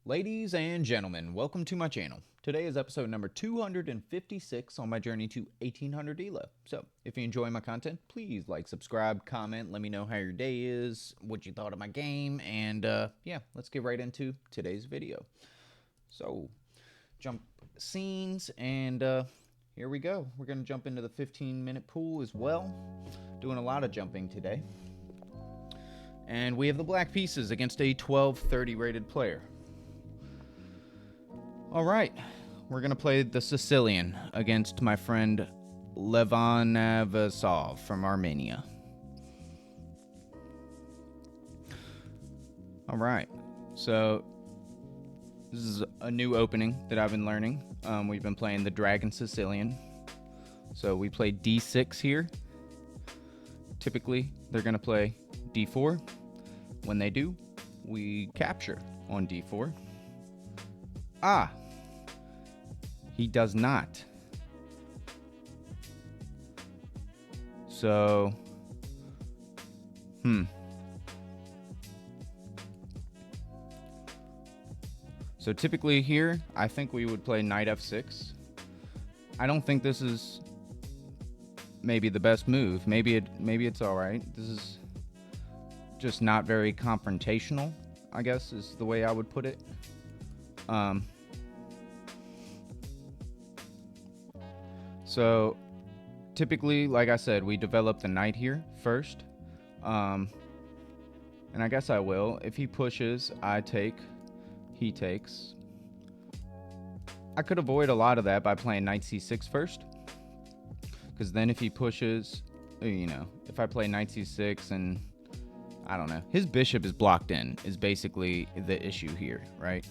Ladies and gentlemen, welcome to my channel. Today is episode number 256 on my journey to 1800 ELO. So, if you enjoy my content, please like, subscribe, comment, let me know how your day is, what you thought of my game, and yeah, let's get right into today's video. So, jump scenes, and here we go. We're going to jump into the 15-minute pool as well. Doing a lot of jumping today. And we have the black pieces against a 1230 rated player. All right, we're going to play the Sicilian against my friend Levanavasov from Armenia. All right, so this is a new opening that I've been learning. We've been playing the Dragon Sicilian. So we play D6 here. Typically, they're going to play D4. When they do, we capture on D4. Ah! He does not. So, So typically here, I think we would play knight f6. I don't think this is maybe the best move. Maybe it's all right. This is just not very confrontational, I guess is the way I would put it. So typically, like I said, we develop the knight here first. And I guess I will. If he pushes, I take, he takes. I could avoid a lot of that by playing knight c6 first. Because then if he pushes, you know, if I play knight c6 and, I don't know, his bishop is blocked in is basically the issue here, right?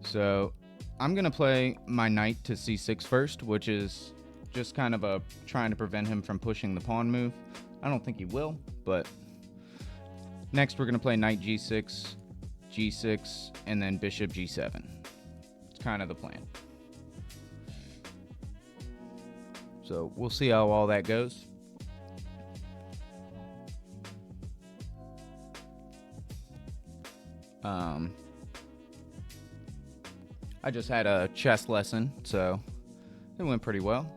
So I'm going to play my knight to c6 first, which is just kind of a trying to prevent him from pushing the pawn move. I don't think he will, but next we're going to play knight g6, g6, and then bishop g7. It's kind of the plan. So we'll see how all that goes. I just had a chess lesson, so it went pretty well.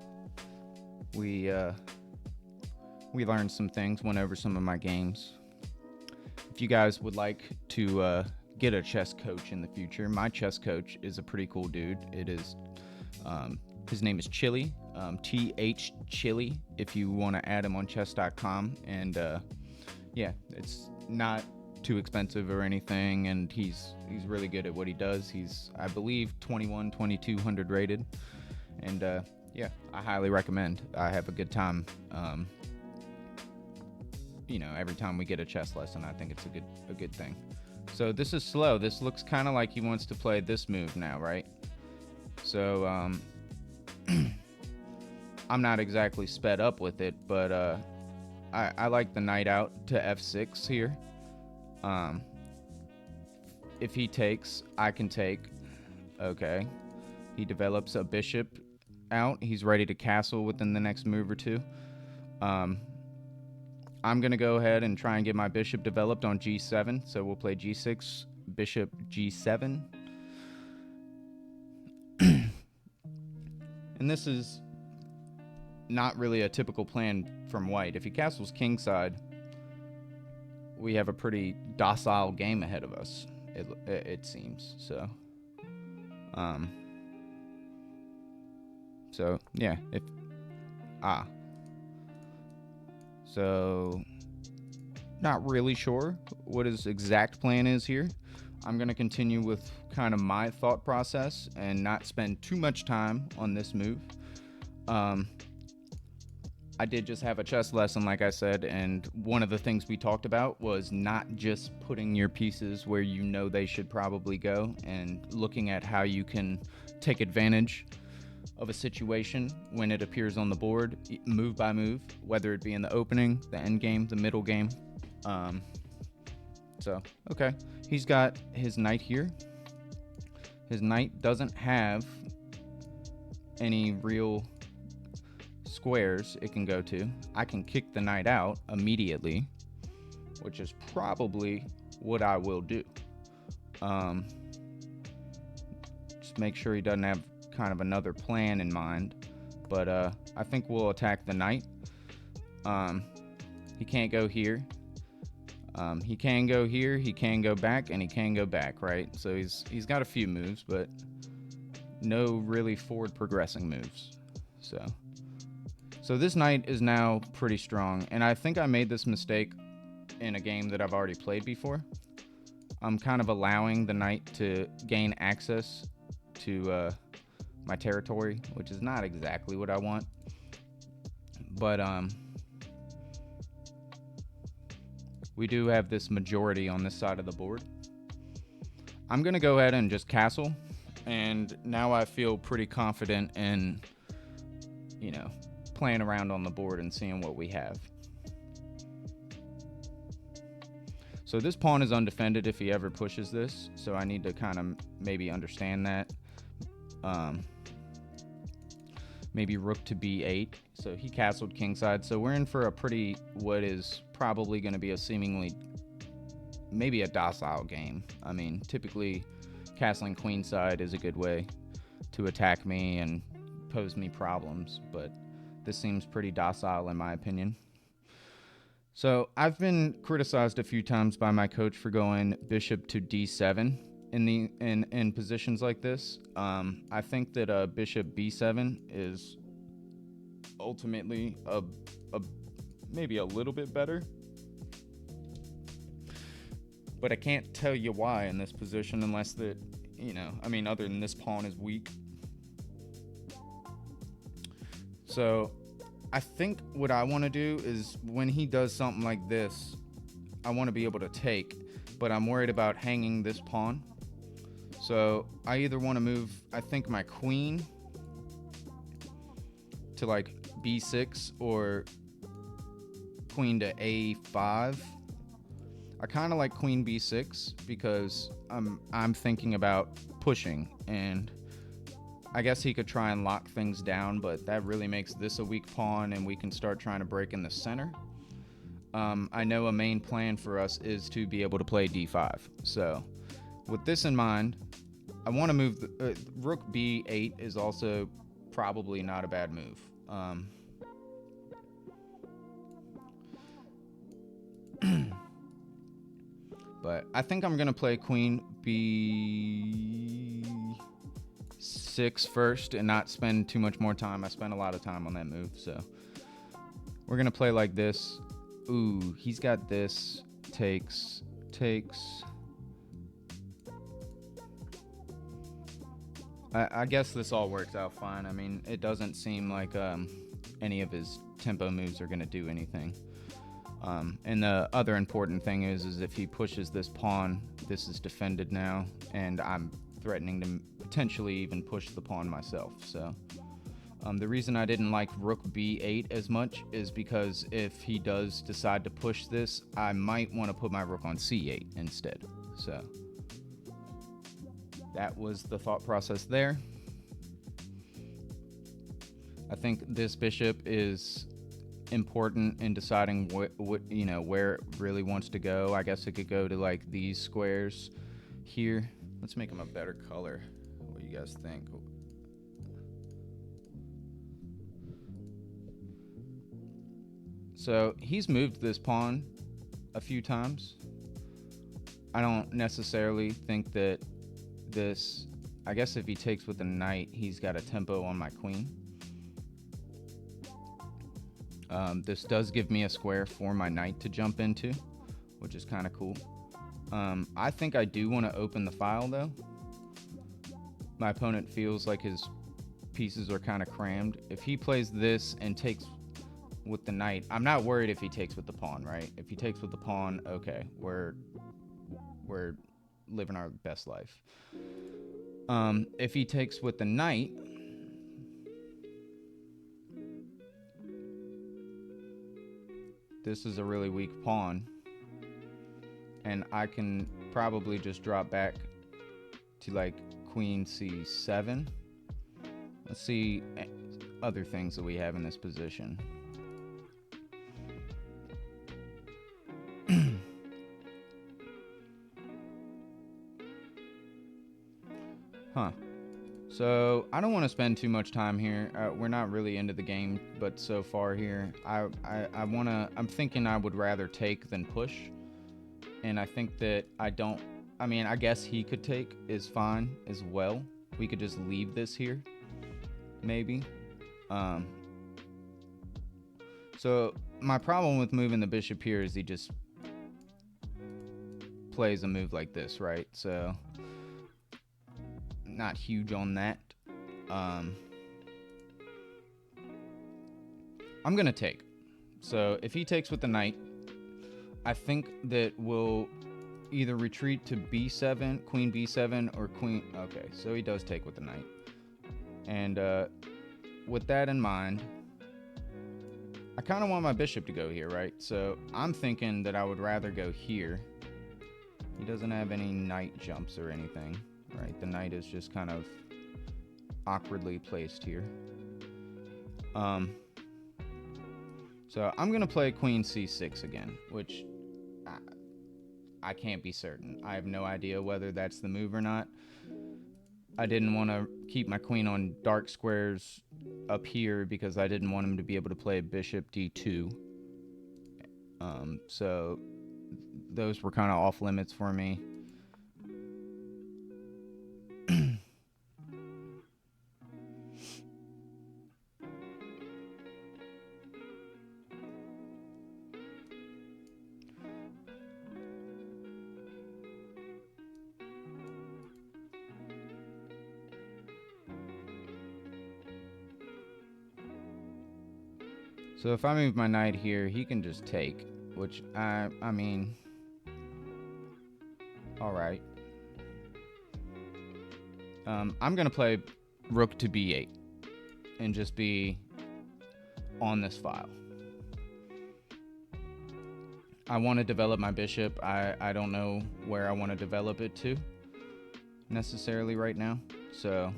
We learned some things, went over some of my games. If you guys would like to get a chess coach in the future, my chess coach is a pretty cool dude. It is, his name is Chili, TH Chili, if you want to add him on chess.com. And yeah, it's not too expensive or anything, and he's really good at what he does. He's, I believe, 2200 rated, and yeah, I highly recommend. I have a good time. You know, every time we get a chess lesson, I think it's a good thing. So this is slow. This looks kind of like he wants to play this move now, right? So I'm not exactly sped up with it, but I like the knight out to f6 here. If he takes, I can take. Okay. He develops a bishop out. He's ready to castle within the next move or two. I'm going to go ahead and try and get my bishop developed on g7. So we'll play g6, bishop g7. And this is not really a typical plan from white. If he castles kingside, we have a pretty docile game ahead of us, it seems. So so yeah, so not really sure what his exact plan is here. I'm going to continue with kind of my thought process and not spend too much time on this move. I did just have a chess lesson, like I said, and one of the things we talked about was not just putting your pieces where you know they should probably go, and looking at how you can take advantage of a situation when it appears on the board, move by move, whether it be in the opening, the end game, the middle game. So, okay, he's got his knight here. His knight doesn't have any real squares it can go to. I can kick the knight out immediately, which is probably what I will do. just make sure he doesn't have kind of another plan in mind. But I think we'll attack the knight. He can't go here. He can go here, he can go back, and he can go back, right? So he's got a few moves, but no really forward progressing moves. So this knight is now pretty strong, and I think I made this mistake in a game that I've already played before. I'm kind of allowing the knight to gain access to my territory, which is not exactly what I want. But we do have this majority on this side of the board. I'm going to go ahead and just castle, and now I feel pretty confident in, playing around on the board and seeing what we have. So this pawn is undefended if he ever pushes this, so I need to kind of maybe understand that. Maybe rook to b8. So he castled kingside. So we're in for what is probably going to be a seemingly, maybe a docile game. I mean, typically castling queenside is a good way to attack me and pose me problems, but this seems pretty docile in my opinion. So I've been criticized a few times by my coach for going bishop to d7 in positions like this. I think that bishop b7 is ultimately maybe a little bit better, but I can't tell you why in this position unless that, other than this pawn is weak. So I think what I want to do is when he does something like this, I want to be able to take, but I'm worried about hanging this pawn. So I either want to move, I think, my queen to like b6 or queen to a5. I kind of like queen b6 because I'm thinking about pushing, and I guess he could try and lock things down, but that really makes this a weak pawn, and we can start trying to break in the center. I know a main plan for us is to be able to play d5. So with this in mind, I want to move rook b8 is also probably not a bad move. But I think I'm going to play queen b6 first and not spend too much more time. I spent a lot of time on that move, so we're going to play like this. Ooh, he's got this. Takes. I guess this all works out fine. I mean, it doesn't seem like any of his tempo moves are going to do anything. And the other important thing is if he pushes this pawn, this is defended now, and I'm threatening to potentially even push the pawn myself. So the reason I didn't like rook b8 as much is because if he does decide to push this, I might want to put my rook on c8 instead. So that was the thought process there. I think this bishop is important in deciding what where it really wants to go. I guess it could go to like these squares here. Let's make them a better color. What do you guys think? So he's moved this pawn a few times. I don't necessarily think that this, I guess if he takes with the knight, he's got a tempo on my queen. This does give me a square for my knight to jump into, which is kind of cool. I think I do want to open the file though. My opponent feels like his pieces are kind of crammed. If he plays this and takes with the knight, I'm not worried if he takes with the pawn, right? If he takes with the pawn, okay, we're living our best life. If he takes with the knight, this is a really weak pawn, and I can probably just drop back to like queen c7. Let's see other things that we have in this position. Huh. So I don't want to spend too much time here. We're not really into the game, but so far here, I'm thinking I would rather take than push. And I think that I mean, I guess he could take is fine as well. We could just leave this here, maybe. Um, so my problem with moving the bishop here is he just plays a move like this, right? So not huge on that. I'm gonna take. So if he takes with the knight, I think that we'll either retreat to b7, queen b7, or queen. Okay, so he does take with the knight. And with that in mind, I kind of want my bishop to go here, right? So I'm thinking that I would rather go here. He doesn't have any knight jumps or anything, right? The knight is just kind of awkwardly placed here. So I'm gonna play queen c6 again, which I can't be certain. I have no idea whether that's the move or not. I didn't want to keep my queen on dark squares up here because I didn't want him to be able to play bishop d2. So those were kind of off limits for me. So if I move my knight here, he can just take, which I mean, all right. I'm gonna play rook to b8 and just be on this file. I want to develop my bishop. I don't know where I want to develop it to necessarily right now. So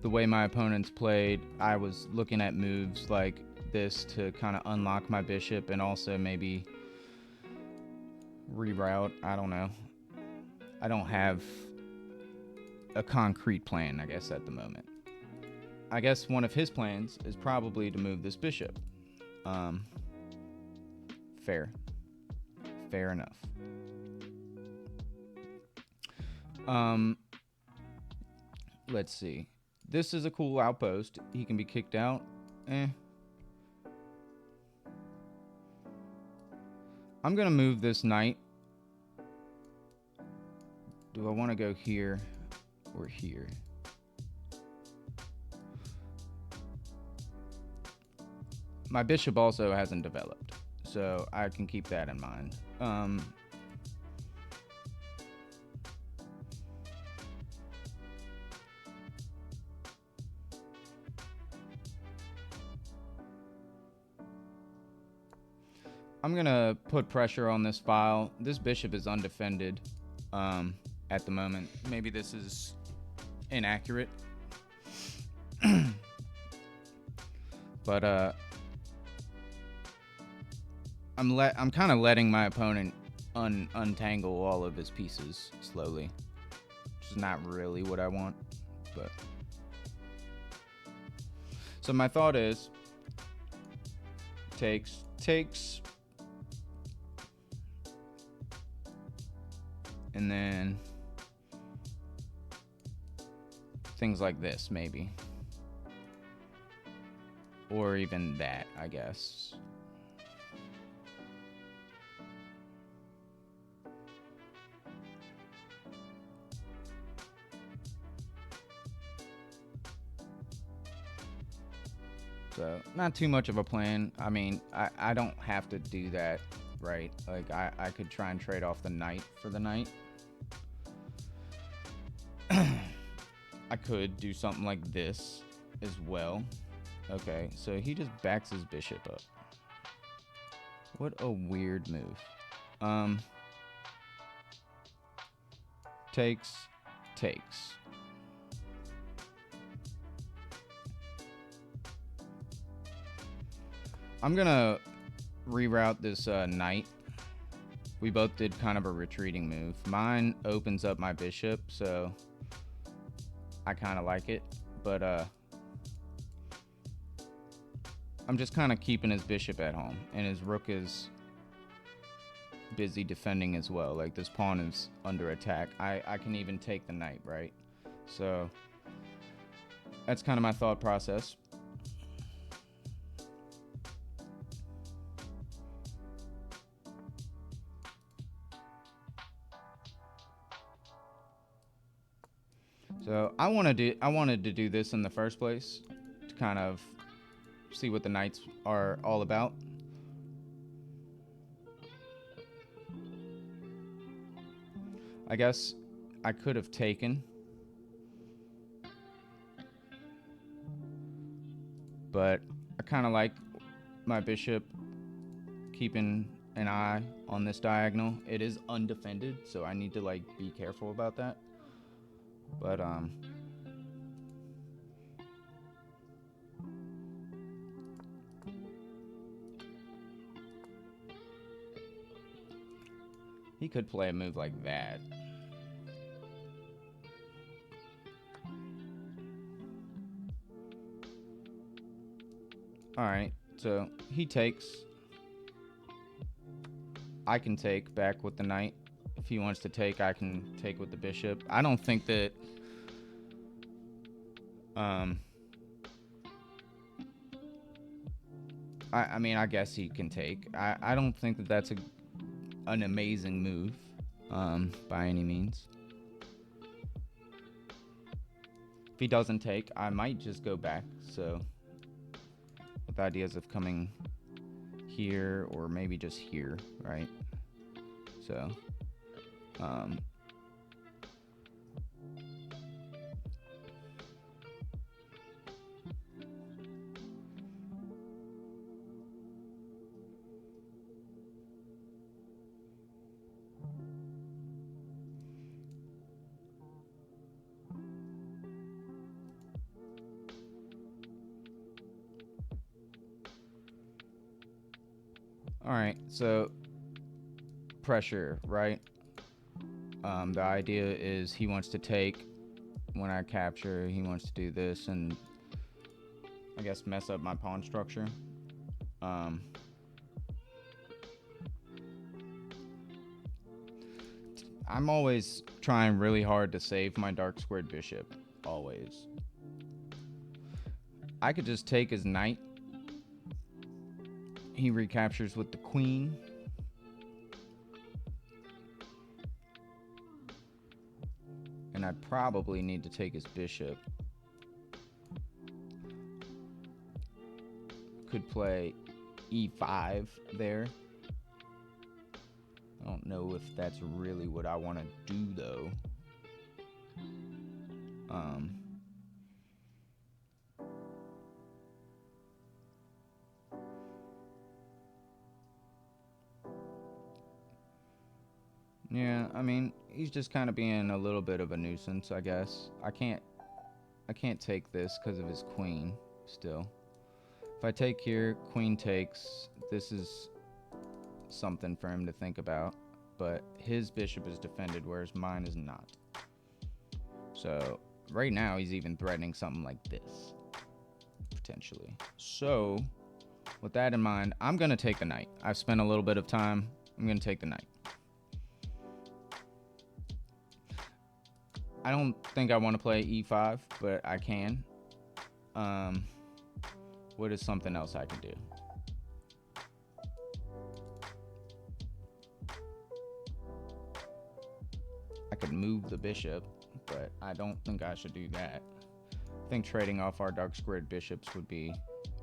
the way my opponents played, I was looking at moves like this to kind of unlock my bishop and also maybe reroute. I don't know. I don't have a concrete plan, I guess, at the moment. I guess one of his plans is probably to move this bishop. Fair enough. Let's see. This is a cool outpost. He can be kicked out. I'm gonna move this knight. Do I want to go here or here? My bishop also hasn't developed, so I can keep that in mind. I'm gonna put pressure on this file. This bishop is undefended at the moment. Maybe this is inaccurate. But I'm kind of letting my opponent untangle all of his pieces slowly, which is not really what I want. But so my thought is takes, and then things like this maybe, or even that, I guess. So not too much of a plan. I mean, I don't have to do that, right? Like I could try and trade off the knight for the knight. I could do something like this as well. Okay, so he just backs his bishop up. What a weird move. Takes. I'm gonna reroute this knight We both did kind of a retreating move. Mine opens up my bishop, so I kind of like it. But I'm just kind of keeping his bishop at home, and his rook is busy defending as well. Like, this pawn is under attack. I can even take the knight, right? So that's kind of my thought process. So I wanted to do this in the first place to kind of see what the knights are all about. I guess I could have taken, but I kind of like my bishop keeping an eye on this diagonal. It is undefended, so I need to like be careful about that. But he could play a move like that. Alright, so he takes. I can take back with the knight. If he wants to take, I can take with the bishop. I don't think that I mean, I guess he can take. I don't think that that's an amazing move by any means. If he doesn't take, I might just go back. So with ideas of coming here or maybe just here, right? So all right, so pressure, right? The idea is he wants to take when I capture. He wants to do this and I guess mess up my pawn structure. I'm always trying really hard to save my dark squared bishop. Always. I could just take his knight. He recaptures with the queen. And I probably need to take his bishop. Could play e5 there. I don't know if that's really what I want to do, though. Yeah, I mean, he's just kind of being a little bit of a nuisance, I guess. I can't take this because of his queen still. If I take here, queen takes, this is something for him to think about. But his bishop is defended, whereas mine is not. So right now he's even threatening something like this, potentially. So with that in mind, I'm going to take the knight. I've spent a little bit of time. I'm going to take the knight. I don't think I want to play e5, but I can. What is something else I can do? I could move the bishop, but I don't think I should do that. I think trading off our dark squared bishops would be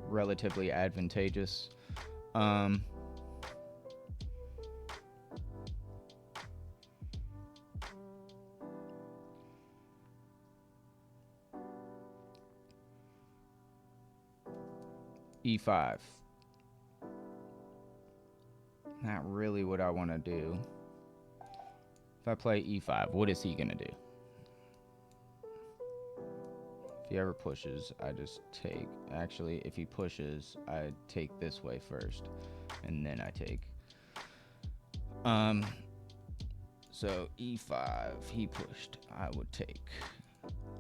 relatively advantageous. e5. Not really what I want to do. If I play e5, what is he going to do? If he ever pushes, I just take. Actually, if he pushes, I take this way first, and then I take. Um, so e5, he pushed. I would take.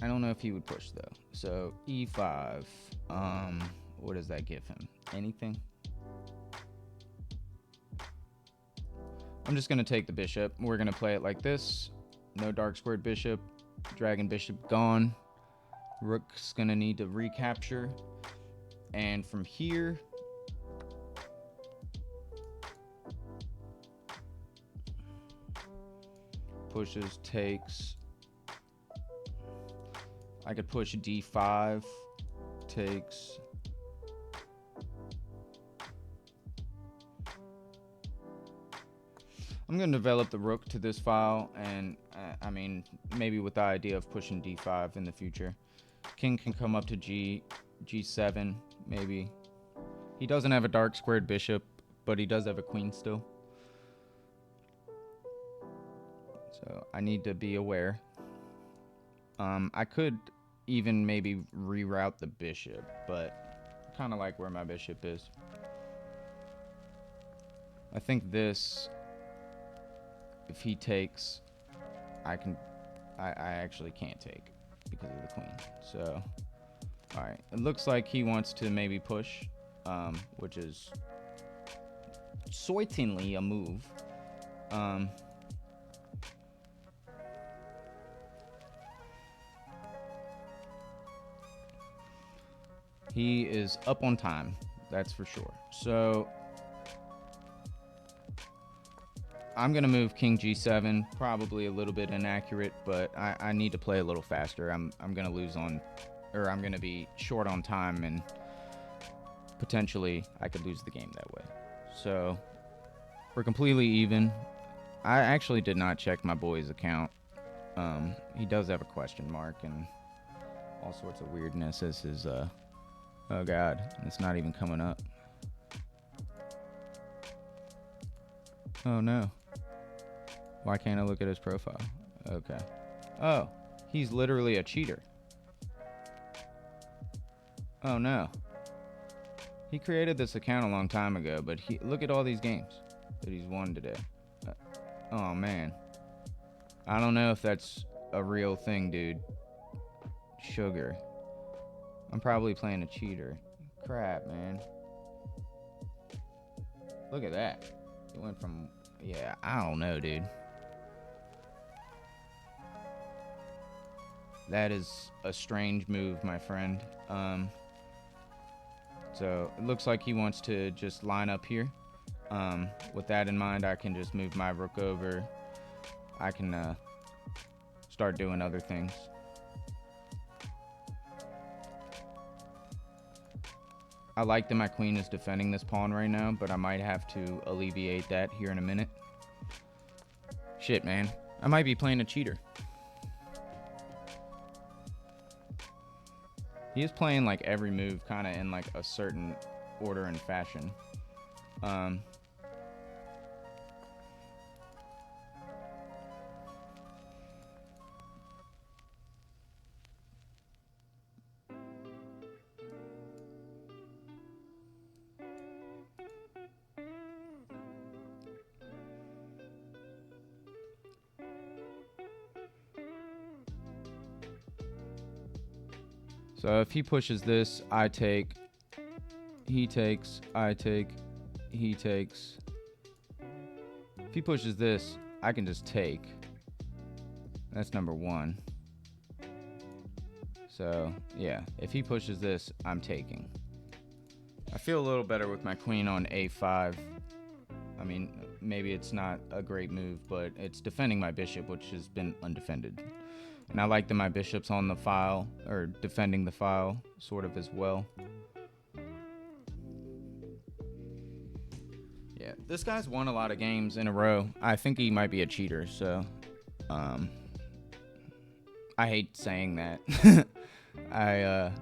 I don't know if he would push though. So e5. What does that give him? Anything? I'm just gonna take the bishop. We're gonna play it like this. No dark squared bishop. Dragon bishop gone. Rook's gonna need to recapture. And from here, pushes, takes. I could push d5, takes. I'm going to develop the rook to this file, and I mean, maybe with the idea of pushing d5 in the future. King can come up to g7, maybe. He doesn't have a dark squared bishop, but he does have a queen still. So I need to be aware. I could even maybe reroute the bishop, but kind of like where my bishop is. I think this, if he takes, I actually can't take because of the queen. So, all right, it looks like he wants to maybe push, which is certainly a move. He is up on time, that's for sure. So I'm gonna move king g7, probably a little bit inaccurate, but I need to play a little faster. I'm gonna lose on, or I'm gonna be short on time, and potentially I could lose the game that way. So we're completely even. I actually did not check my boy's account. He does have a question mark and all sorts of weirdness as his oh god, it's not even coming up. Oh no. Why can't I look at his profile? Okay. Oh, he's literally a cheater. Oh no. He created this account a long time ago, but look at all these games that he's won today. Oh man. I don't know if that's a real thing, dude. Sugar. I'm probably playing a cheater. Crap, man. Look at that. It went from, yeah, I don't know, dude. That is a strange move, my friend. So it looks like he wants to just line up here. With that in mind, I can just move my rook over. I can start doing other things. I like that my queen is defending this pawn right now, but I might have to alleviate that here in a minute. Shit, man. I might be playing a cheater. He is playing like every move kind of in like a certain order and fashion. So if he pushes this, I take, he takes, I take, he takes. If he pushes this, I can just take. That's number one. So yeah, if he pushes this, I'm taking. I feel a little better with my queen on a5. I mean, maybe it's not a great move, but it's defending my bishop, which has been undefended. And I like that my bishop's on the file, or defending the file, sort of as well. Yeah, this guy's won a lot of games in a row. I think he might be a cheater, so I hate saying that. I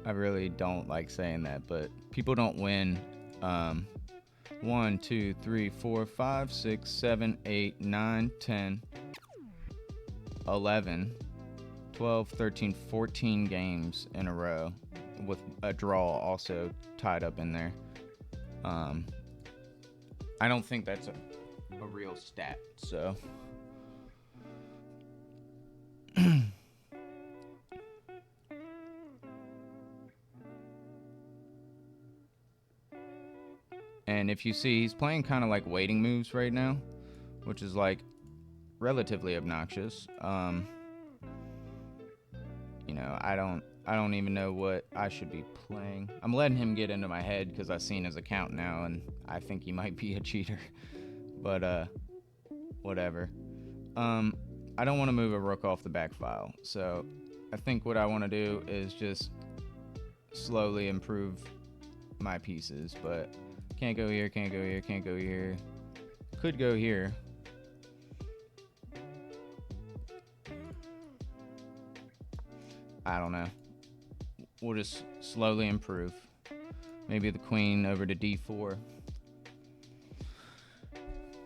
really don't like saying that, but people don't win 1, 2, 3, 4, 5, 6, 7, 8, 9, 10, 11, 12, 13, 14 games in a row with a draw also tied up in there. I don't think that's a real stat. So and if you see, he's playing kind of like waiting moves right now, which is like relatively obnoxious. You know, I don't even know what I should be playing. I'm letting him get into my head because I've seen his account now and I think he might be a cheater. But whatever. I don't want to move a rook off the back file, so I think what I want to do is just slowly improve my pieces, but can't go here, can't go here, can't go here. Could go here. I don't know. We'll just slowly improve. Maybe the queen over to d4.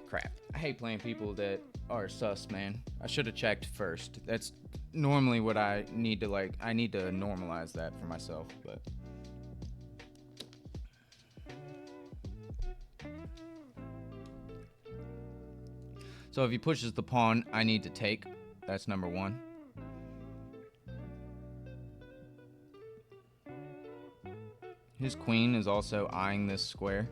Crap. I hate playing people that are sus, man. I should have checked first. That's normally what I need to like. I need to normalize that for myself, but so if he pushes the pawn, I need to take. That's number one. His queen is also eyeing this square.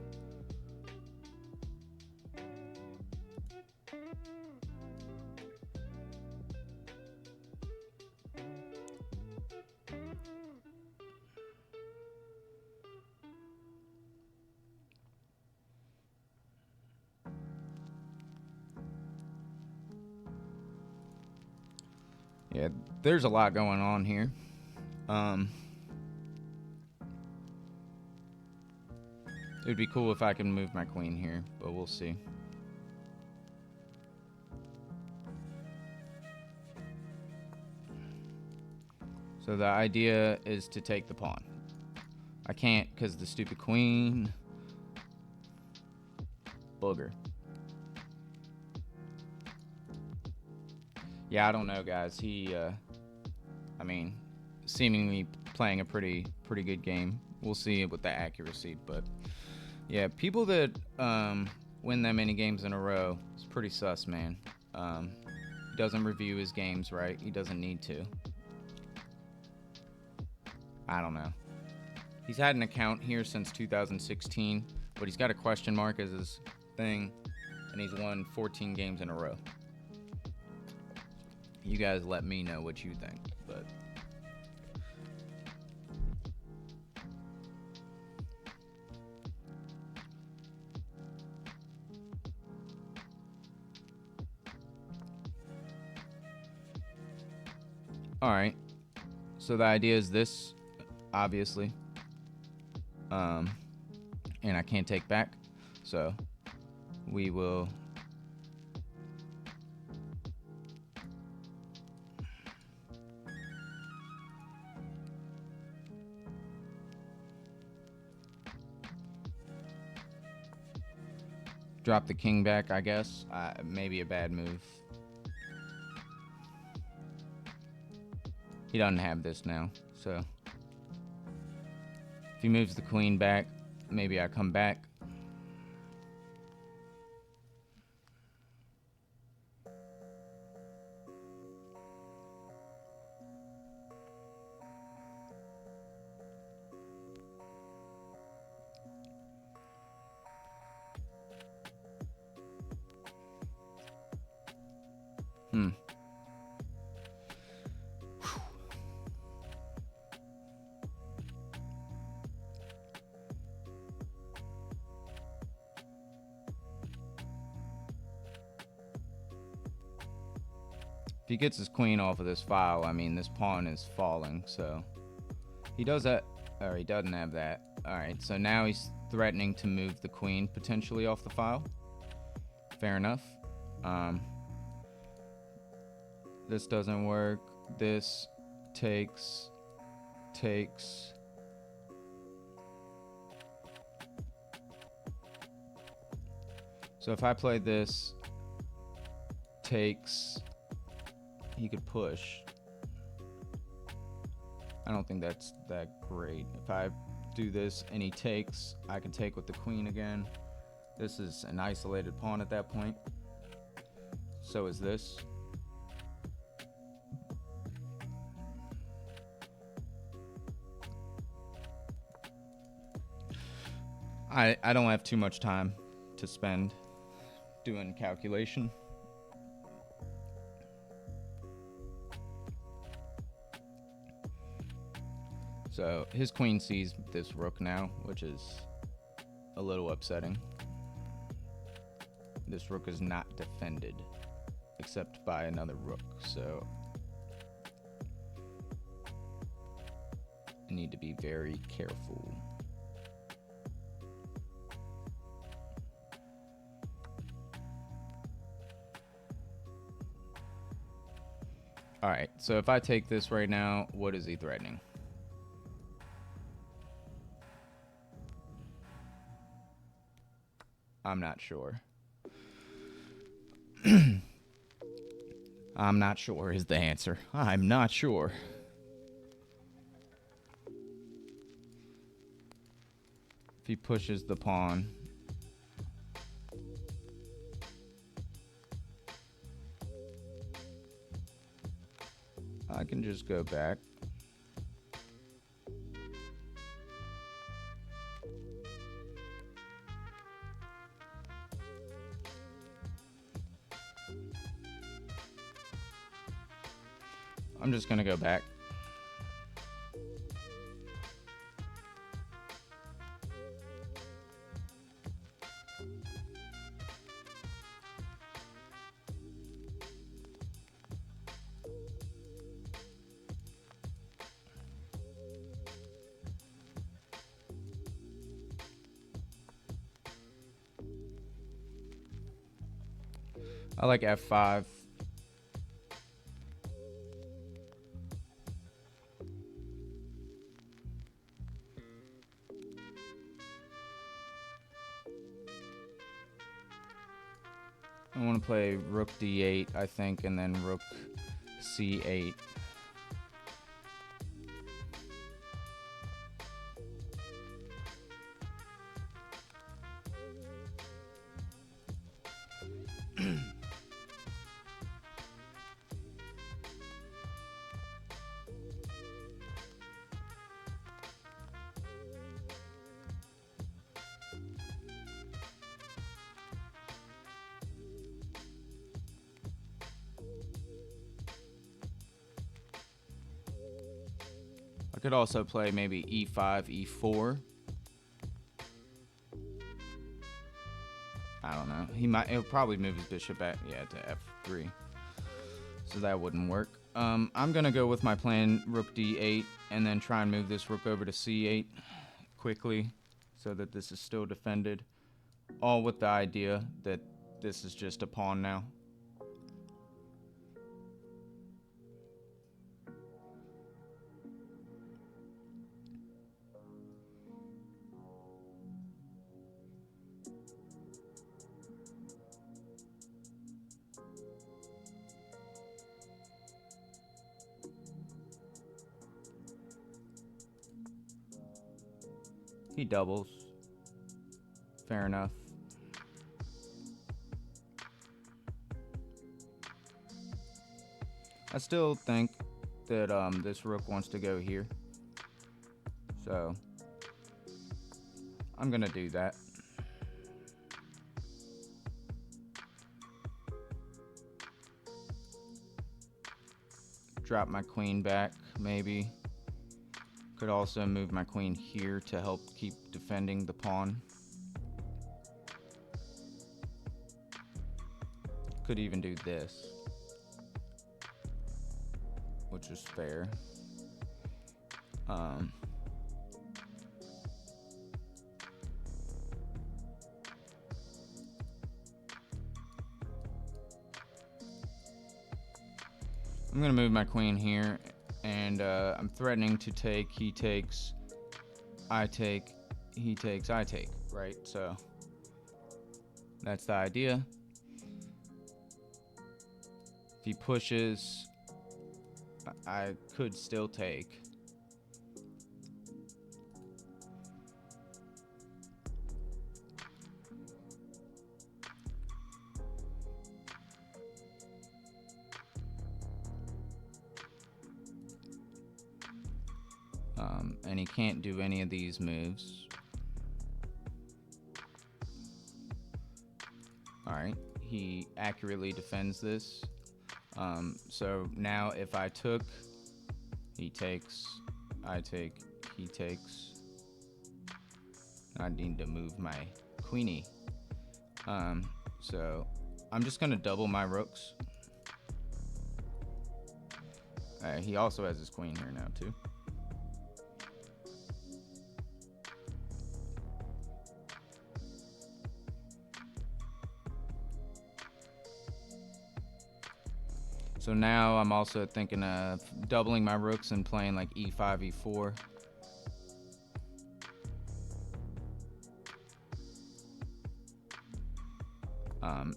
Yeah, there's a lot going on here. It would be cool if I can move my queen here, but we'll see. So the idea is to take the pawn. I can't because the stupid queen. Booger. Yeah, I don't know, guys. He, I mean, seemingly playing a pretty good game. We'll see with the accuracy, but yeah, people that win that many games in a row, it's pretty sus, man. He doesn't review his games right. He doesn't need to. I don't know. He's had an account here since 2016, but he's got a question mark as his thing, and he's won 14 games in a row. You guys let me know what you think, but all right. So the idea is this, obviously, and I can't take back, so we will drop the king back, I guess. Maybe a bad move. He doesn't have this now, so if he moves the queen back, maybe I come back. If he gets his queen off of this file, I mean, this pawn is falling, so he does that, or he doesn't have that. All right, so now he's threatening to move the queen potentially off the file. Fair enough. This doesn't work. This takes. So if I play this, takes, he could push. I don't think that's that great. If I do this and he takes, I can take with the queen again. This is an isolated pawn at that point. So is this. I don't have too much time to spend doing calculation. So his queen sees this rook now, which is a little upsetting. This rook is not defended except by another rook, so I need to be very careful. All right, so if I take this right now, what is he threatening? I'm not sure. I'm not sure is the answer. I'm not sure. If he pushes the pawn, I can just go back. I'm just gonna go back. I like F5. I want to play Rook D8, I think, and then Rook C8. I could also play maybe E5, E4. I don't know. He'll probably move his bishop back, yeah, to F3. So that wouldn't work. I'm gonna go with my plan, Rook D8, and then try and move this rook over to C8 quickly, so that this is still defended. All with the idea that this is just a pawn now. He doubles. Fair enough. I still think that this rook wants to go here. So I'm gonna do that. Drop my queen back, maybe. Could also move my queen here to help keep defending the pawn. Could even do this, which is fair. I'm gonna move my queen here, and I'm threatening to take. He takes, I take, he takes, I take, right? So that's the idea. If he pushes, I could still take. And he can't do any of these moves. Alright, he accurately defends this. So now if I took, he takes, I take, he takes. I need to move my queenie. So I'm just gonna double my rooks. He also has his queen here now too. So now I'm also thinking of doubling my rooks and playing like e5, e4.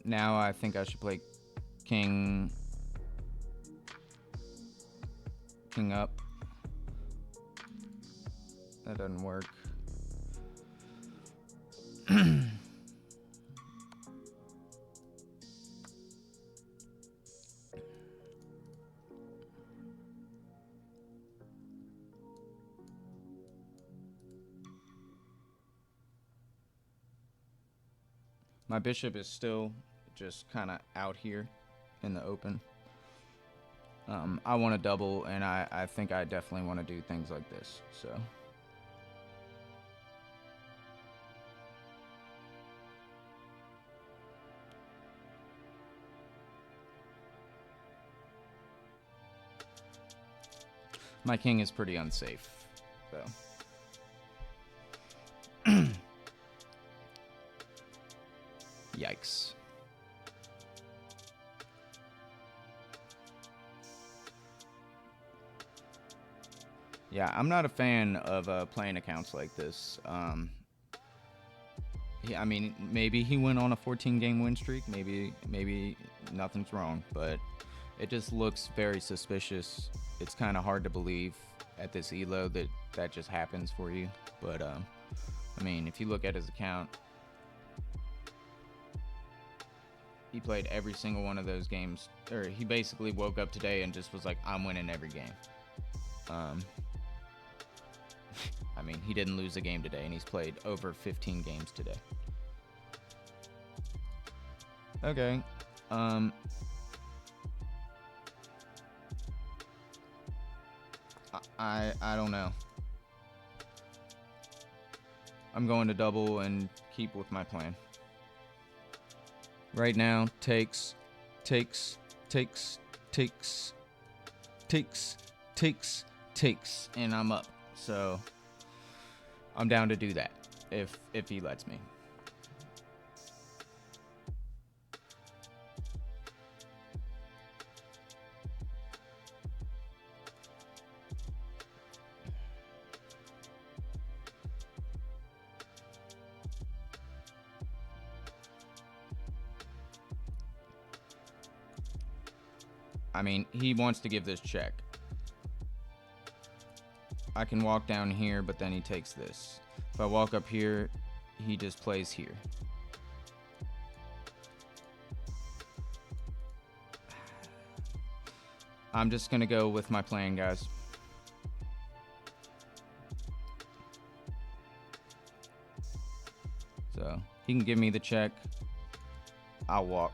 Now I think I should play king up. That doesn't work. My bishop is still just kind of out here in the open. I want to double, and I think I definitely want to do things like this. So my king is pretty unsafe, though. Yikes. Yeah, I'm not a fan of playing accounts like this. Yeah, I mean, maybe he went on a 14-game win streak. Maybe nothing's wrong, but it just looks very suspicious. It's kind of hard to believe at this ELO that just happens for you. But I mean, if you look at his account, he played every single one of those games, or he basically woke up today and just was like, I'm winning every game. I mean, he didn't lose a game today, and he's played over 15 games today. Okay. I don't know. I'm going to double and keep with my plan. Right now, takes, and I'm up. So I'm down to do that if he lets me. I mean, he wants to give this check. I can walk down here, but then he takes this. If I walk up here, he just plays here. I'm just gonna go with my plan, guys. So he can give me the check. I'll walk.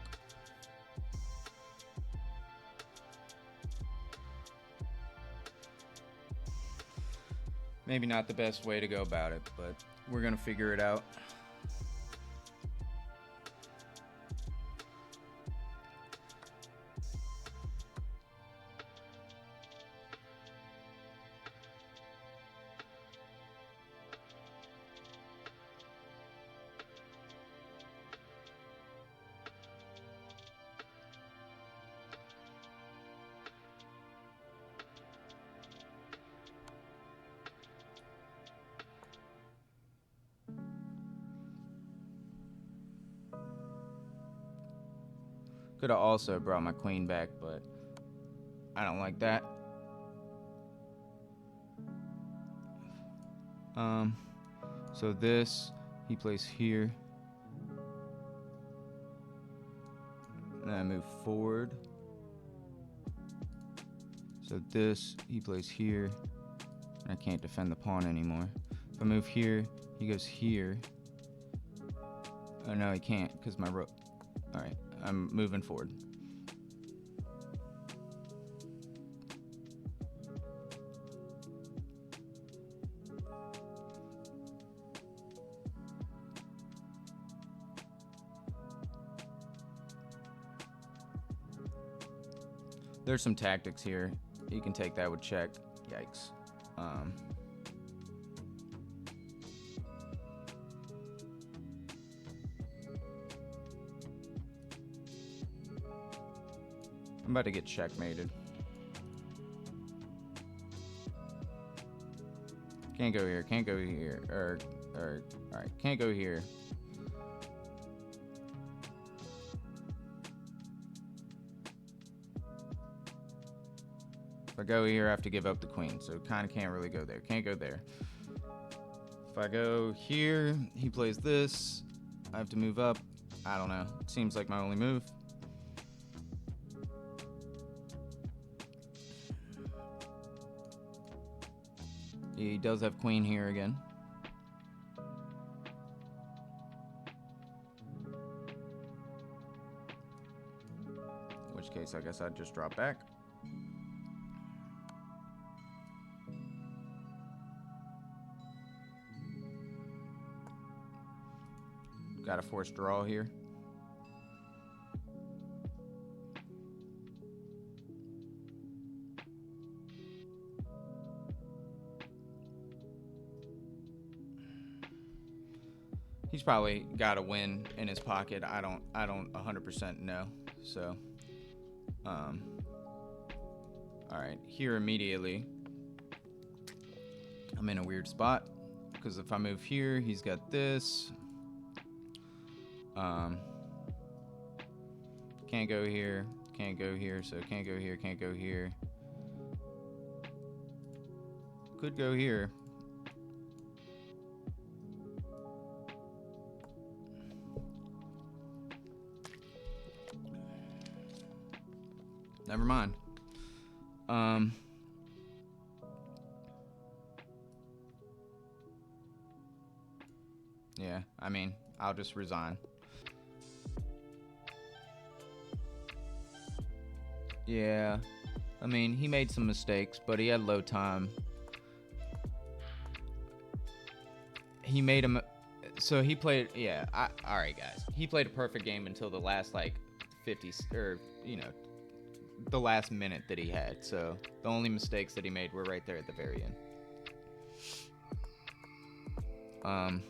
Maybe not the best way to go about it, but we're gonna figure it out. Could have also brought my queen back, but I don't like that. So this, he plays here. And I move forward. So this, he plays here. I can't defend the pawn anymore. If I move here, he goes here. Oh no, he can't because my rook. Alright, I'm moving forward. There's some tactics here. You can take that with check. Yikes. I'm about to get checkmated. Can't go here. Can't go here. Alright, can't go here. If I go here, I have to give up the queen, so kind of can't really go there. Can't go there. If I go here, he plays this. I have to move up. I don't know. It seems like my only move. He does have queen here again. In which case, I guess I'd just drop back. Got a forced draw here. He's probably got a win in his pocket. I don't 100% know. So, all right, here immediately, I'm in a weird spot because if I move here, he's got this. Can't go here, can't go here, so can't go here, can't go here. Could go here. Never mind. Yeah, I mean, I'll just resign. Yeah, I mean, he made some mistakes, but he had low time. He made him, so he played, yeah, all right, guys. He played a perfect game until the last, like, 50, or, you know, the last minute that he had. So the only mistakes that he made were right there at the very end.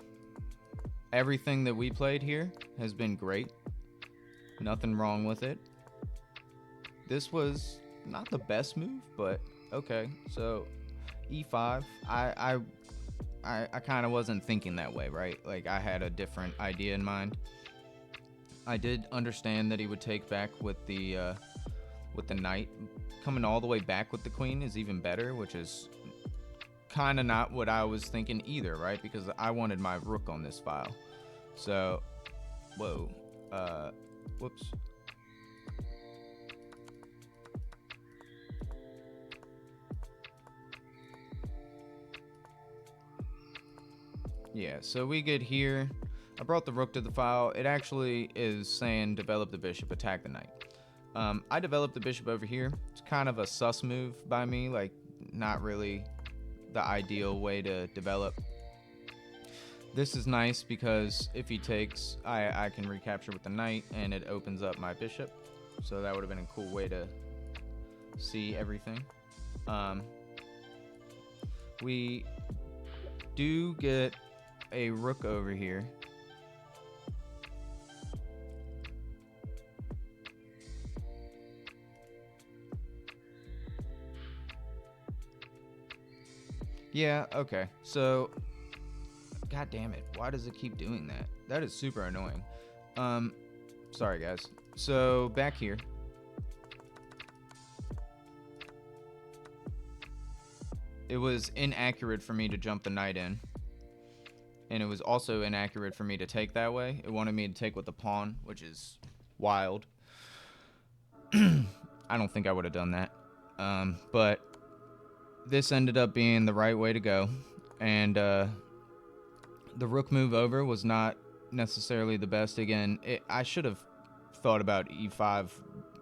Everything that we played here has been great. Nothing wrong with it. This was not the best move, but okay. So E5, I kind of wasn't thinking that way, right? Like I had a different idea in mind. I did understand that he would take back with the knight. Coming all the way back with the queen is even better, which is kind of not what I was thinking either, right? Because I wanted my rook on this file. So, whoa, whoops. Yeah, so we get here. I brought the rook to the file. It actually is saying develop the bishop, attack the knight. I developed the bishop over here. It's kind of a sus move by me, like not really the ideal way to develop. This is nice because if he takes, I can recapture with the knight and it opens up my bishop. So that would have been a cool way to see everything. We do get a rook over here. Yeah, okay. So, god damn it. Why does it keep doing that? That is super annoying. Sorry guys. So, back here. It was inaccurate for me to jump the knight in. And it was also inaccurate for me to take that way. It wanted me to take with the pawn, which is wild. I don't think I would have done that. But this ended up being the right way to go. And the rook move over was not necessarily the best. Again, I should have thought about e5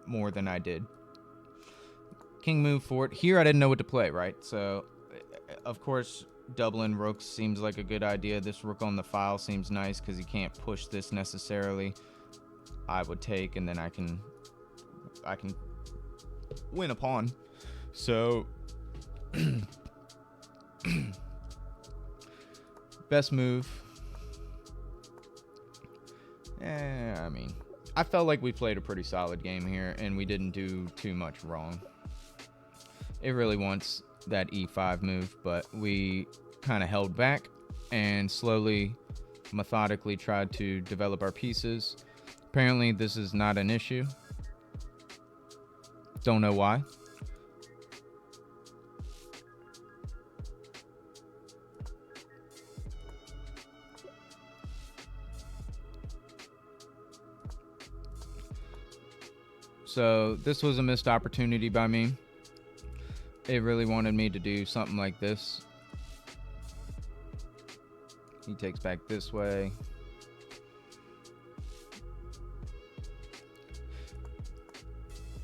more than I did. King move forward. Here I didn't know what to play, right? So, of course, doubling rooks seems like a good idea. This rook on the file seems nice because he can't push this necessarily. I would take, and then I can win a pawn. So, best move. I mean, I felt like we played a pretty solid game here, and we didn't do too much wrong. It really wants that e5 move, but we kind of held back and slowly, methodically tried to develop our pieces. Apparently, this is not an issue. Don't know why. So this was a missed opportunity by me. It really wanted me to do something like this. He takes back this way.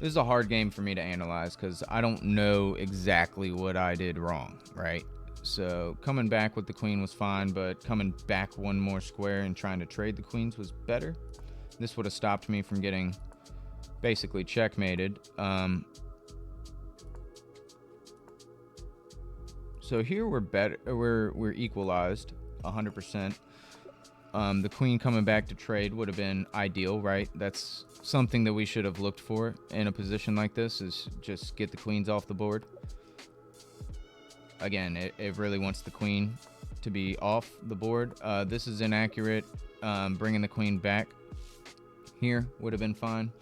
This is a hard game for me to analyze because I don't know exactly what I did wrong, right? So coming back with the queen was fine, but coming back one more square and trying to trade the queens was better. This would have stopped me from getting basically checkmated. So here we're better. We're equalized 100%. The queen coming back to trade would have been ideal, right? That's something that we should have looked for in a position like this, is just get the queens off the board. Again, it really wants the queen to be off the board. This is inaccurate. Bringing the queen back here would have been fine.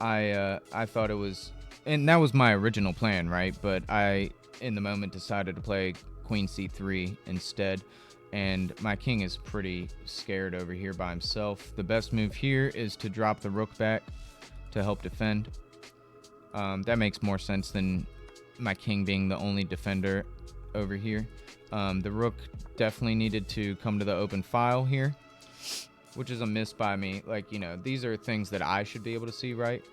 I thought it was, and that was my original plan, right? But I, in the moment, decided to play queen c3 instead. And my king is pretty scared over here by himself. The best move here is to drop the rook back to help defend. That makes more sense than my king being the only defender over here. The rook definitely needed to come to the open file here, which is a miss by me. Like, you know, these are things that I should be able to see, right?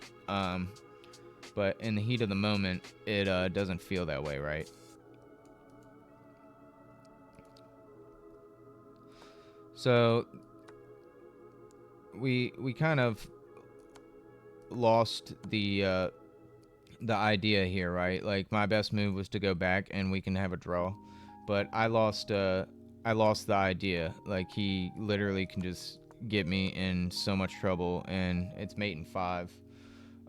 But in the heat of the moment, it doesn't feel that way, right? So we kind of lost the idea here, right? Like, my best move was to go back and we can have a draw, but I lost the idea. Like, he literally can just get me in so much trouble, and it's mate in 5.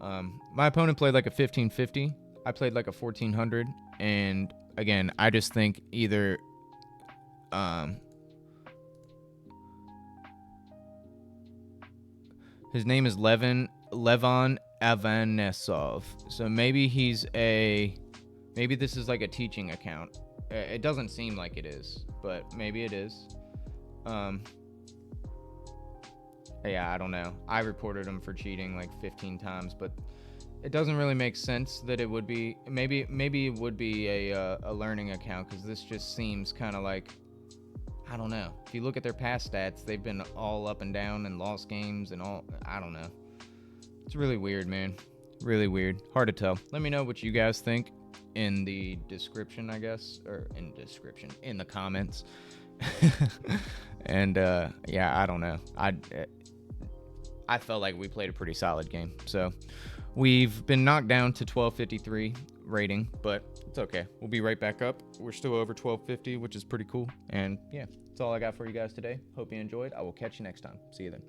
My opponent played like a 1550. I played like a 1400, and again, I just think either his name is Levon Avanesov. So maybe maybe this is like a teaching account. It doesn't seem like it is, but maybe it is. Yeah, I don't know. I reported him for cheating like 15 times, but it doesn't really make sense that it would be. Maybe it would be a learning account, because this just seems kind of like, I don't know. If you look at their past stats, they've been all up and down and lost games and all. I don't know. It's really weird, man. Really weird. Hard to tell. Let me know what you guys think in the description, I guess, or in the comments. And yeah, I don't know. I felt like we played a pretty solid game. So we've been knocked down to 1253 rating, but it's okay. We'll be right back up. We're still over 1250, which is pretty cool. And yeah, that's all I got for you guys today. Hope you enjoyed. I will catch you next time. See you then.